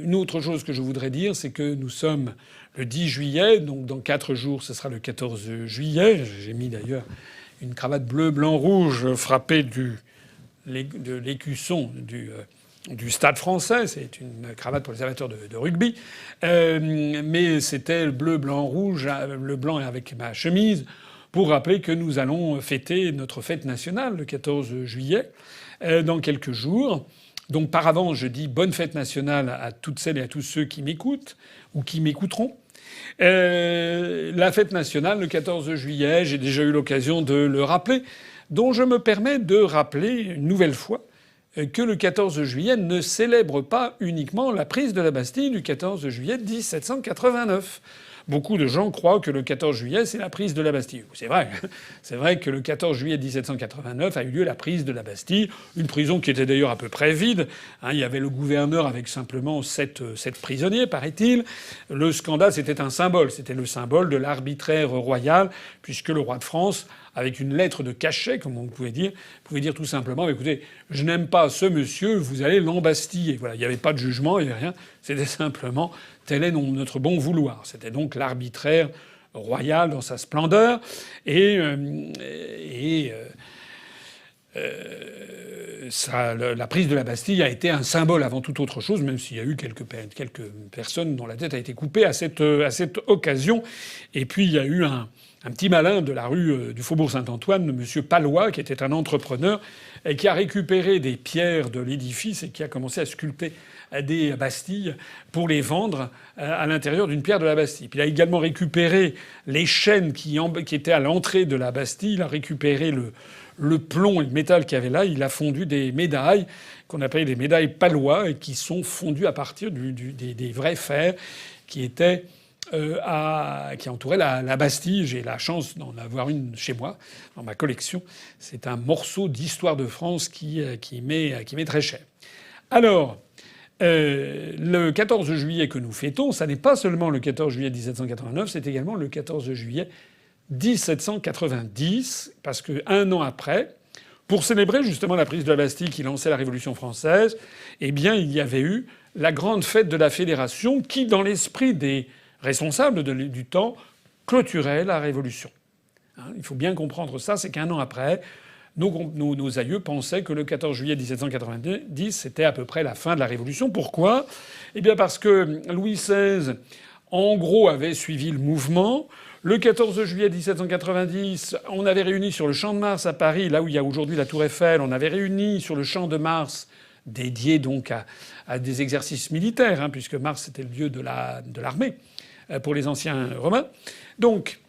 une autre chose que je voudrais dire, c'est que nous sommes le 10 juillet, donc dans 4 jours, ce sera le 14 juillet. J'ai mis d'ailleurs une cravate bleu, blanc, rouge frappée de l'écusson du Stade français. C'est une cravate pour les amateurs de rugby. Mais c'était le bleu, blanc, rouge, le blanc avec ma chemise, pour rappeler que nous allons fêter notre fête nationale le 14 juillet, dans quelques jours. Donc par avance, je dis bonne fête nationale à toutes celles et à tous ceux qui m'écoutent ou qui m'écouteront. La fête nationale, le 14 juillet, j'ai déjà eu l'occasion de le rappeler, dont je me permets de rappeler une nouvelle fois que le 14 juillet ne célèbre pas uniquement la prise de la Bastille du 14 juillet 1789. Beaucoup de gens croient que le 14 juillet, c'est la prise de la Bastille. C'est vrai. C'est vrai que le 14 juillet 1789 a eu lieu la prise de la Bastille, une prison qui était d'ailleurs à peu près vide. Il y avait le gouverneur avec simplement 7 prisonniers, paraît-il. Le scandale, c'était un symbole. C'était le symbole de l'arbitraire royal, puisque le roi de France, avec une lettre de cachet, comme on pouvait dire tout simplement, écoutez, je n'aime pas ce monsieur, vous allez l'embastiller. Voilà, il n'y avait pas de jugement, il n'y avait rien. C'était simplement tel est notre bon vouloir. C'était donc l'arbitraire royal dans sa splendeur. La prise de la Bastille a été un symbole avant toute autre chose, même s'il y a eu quelques personnes dont la tête a été coupée à cette occasion. Et puis il y a eu un petit malin de la rue du Faubourg Saint-Antoine, M. Palois, qui était un entrepreneur et qui a récupéré des pierres de l'édifice et qui a commencé à sculpter des bastilles pour les vendre à l'intérieur d'une pierre de la Bastille. Puis il a également récupéré les chaînes qui étaient à l'entrée de la Bastille. Il a récupéré le plomb et le métal qu'il y avait là. Il a fondu des médailles qu'on appelle des médailles Palois et qui sont fondues à partir des vrais fers qui étaient qui entourait la Bastille. J'ai la chance d'en avoir une chez moi, dans ma collection. C'est un morceau d'histoire de France qui m'est très cher. Alors, le 14 juillet que nous fêtons, ça n'est pas seulement le 14 juillet 1789, c'est également le 14 juillet 1790, parce que un an après, pour célébrer justement la prise de la Bastille qui lançait la Révolution française, eh bien, il y avait eu la grande fête de la Fédération qui, dans l'esprit des responsables du temps, clôturait la Révolution. Il faut bien comprendre ça, c'est qu'un an après, nos aïeux pensaient que le 14 juillet 1790, c'était à peu près la fin de la Révolution. Pourquoi ? Eh bien parce que Louis XVI, en gros, avait suivi le mouvement. Le 14 juillet 1790, on avait réuni sur le Champ de Mars à Paris, là où il y a aujourd'hui la Tour Eiffel, on avait réuni sur le Champ de Mars, dédié donc à des exercices militaires, puisque Mars c'était le lieu de l'armée pour les anciens Romains. Donc,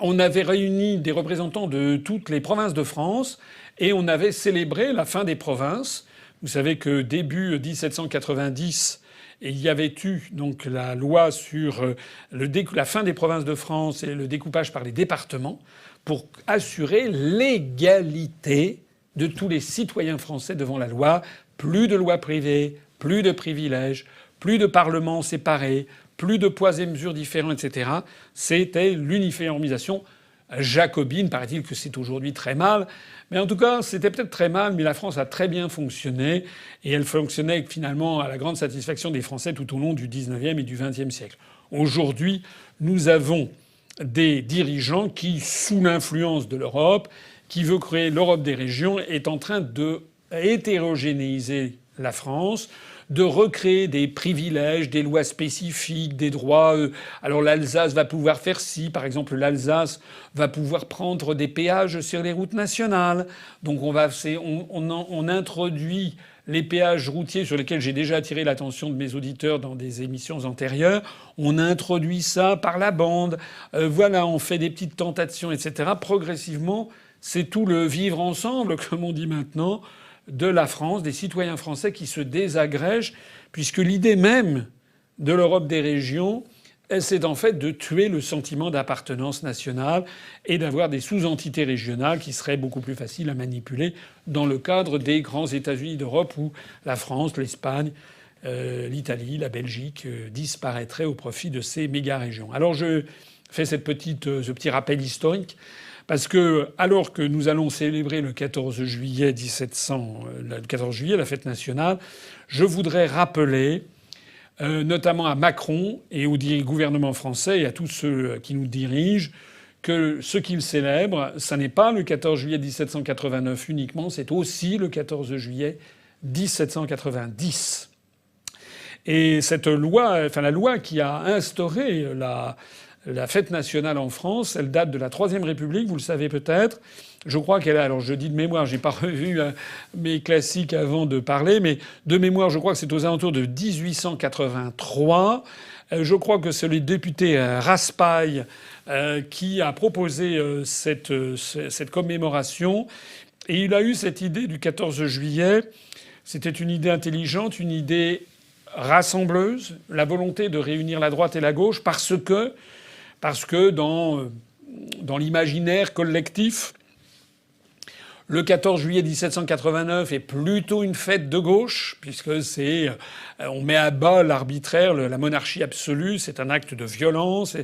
on avait réuni des représentants de toutes les provinces de France et on avait célébré la fin des provinces. Vous savez que début 1790, il y avait eu donc la loi sur la fin des provinces de France et le découpage par les départements pour assurer l'égalité de tous les citoyens français devant la loi. Plus de lois privées, plus de privilèges, plus de parlements séparés, plus de poids et mesures différents, etc. C'était l'uniformisation jacobine. Paraît-il que c'est aujourd'hui très mal. Mais en tout cas, c'était peut-être très mal, mais la France a très bien fonctionné. Et elle fonctionnait finalement à la grande satisfaction des Français tout au long du XIXe et du XXe siècle. Aujourd'hui, nous avons des dirigeants qui, sous l'influence de l'Europe, qui veut créer l'Europe des régions, est en train de hétérogénéiser la France, de recréer des privilèges, des lois spécifiques, des droits. Alors l'Alsace va pouvoir faire ci, par exemple l'Alsace va pouvoir prendre des péages sur les routes nationales. Donc on introduit les péages routiers sur lesquels j'ai déjà attiré l'attention de mes auditeurs dans des émissions antérieures. On introduit ça par la bande. Voilà, on fait des petites tentations, etc. Progressivement, c'est tout le vivre ensemble, comme on dit maintenant, de la France, des citoyens français qui se désagrègent, puisque l'idée même de l'Europe des régions, c'est en fait de tuer le sentiment d'appartenance nationale et d'avoir des sous-entités régionales qui seraient beaucoup plus faciles à manipuler dans le cadre des grands États-Unis d'Europe où la France, l'Espagne, l'Italie, la Belgique disparaîtraient au profit de ces méga-régions. Alors je fais ce petit rappel historique. Parce que, alors que nous allons célébrer le 14 juillet 1700, le 14 juillet, la fête nationale, je voudrais rappeler notamment à Macron et au gouvernement français et à tous ceux qui nous dirigent, que ce qu'ils célèbrent, ça n'est pas le 14 juillet 1789 uniquement, c'est aussi le 14 juillet 1790. Et cette loi, enfin la loi qui a instauré la fête nationale en France, elle date de la Troisième République, vous le savez peut-être. Je crois qu'elle a, alors je dis de mémoire, j'ai pas revu mes classiques avant de parler, mais de mémoire, je crois que c'est aux alentours de 1883. Je crois que c'est le député Raspail qui a proposé cette commémoration. Et il a eu cette idée du 14 juillet. C'était une idée intelligente, une idée rassembleuse, la volonté de réunir la droite et la gauche, parce que dans l'imaginaire collectif, le 14 juillet 1789 est plutôt une fête de gauche, puisque on met à bas l'arbitraire, la monarchie absolue, c'est un acte de violence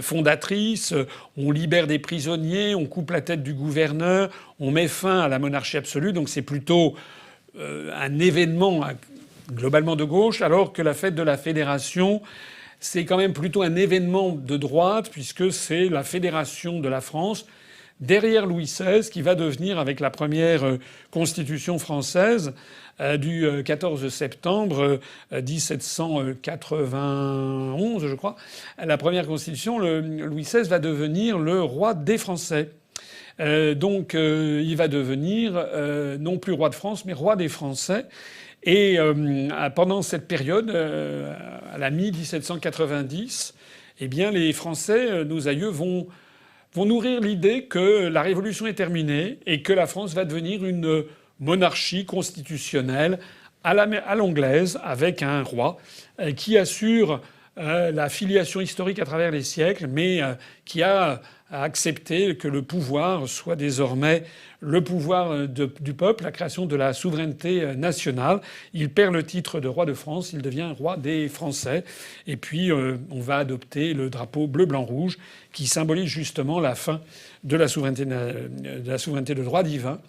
fondatrice, on libère des prisonniers, on coupe la tête du gouverneur, on met fin à la monarchie absolue, donc c'est plutôt un événement globalement de gauche, alors que la fête de la Fédération, c'est quand même plutôt un événement de droite, puisque c'est la Fédération de la France, derrière Louis XVI, qui va devenir, avec la première constitution française du 14 septembre 1791, je crois, la première constitution, Louis XVI va devenir le roi des Français. Donc il va devenir non plus roi de France, mais roi des Français. Et pendant cette période, à la mi-1790, eh bien les Français, nos aïeux, vont nourrir l'idée que la Révolution est terminée et que la France va devenir une monarchie constitutionnelle à l'anglaise, avec un roi qui assure la filiation historique à travers les siècles, mais qui a accepté que le pouvoir soit désormais le pouvoir du peuple, la création de la souveraineté nationale. Il perd le titre de roi de France, il devient roi des Français. Et puis on va adopter le drapeau bleu-blanc-rouge qui symbolise justement la fin de la souveraineté de droit divin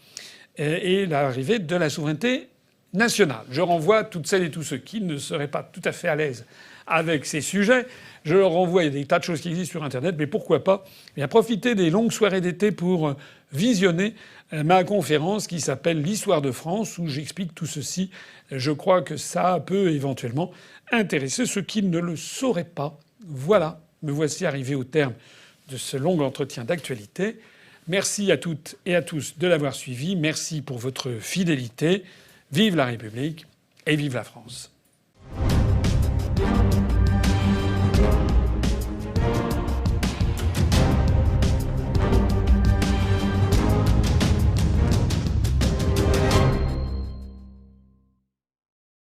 et l'arrivée de la souveraineté nationale. Je renvoie toutes celles et tous ceux qui ne seraient pas tout à fait à l'aise avec ces sujets. Je leur renvoie, il y a des tas de choses qui existent sur Internet, mais pourquoi pas profiter des longues soirées d'été pour visionner ma conférence qui s'appelle l'Histoire de France, où j'explique tout ceci. Je crois que ça peut éventuellement intéresser ceux qui ne le sauraient pas. Voilà, me voici arrivé au terme de ce long entretien d'actualité. Merci à toutes et à tous de l'avoir suivi. Merci pour votre fidélité. Vive la République et vive la France.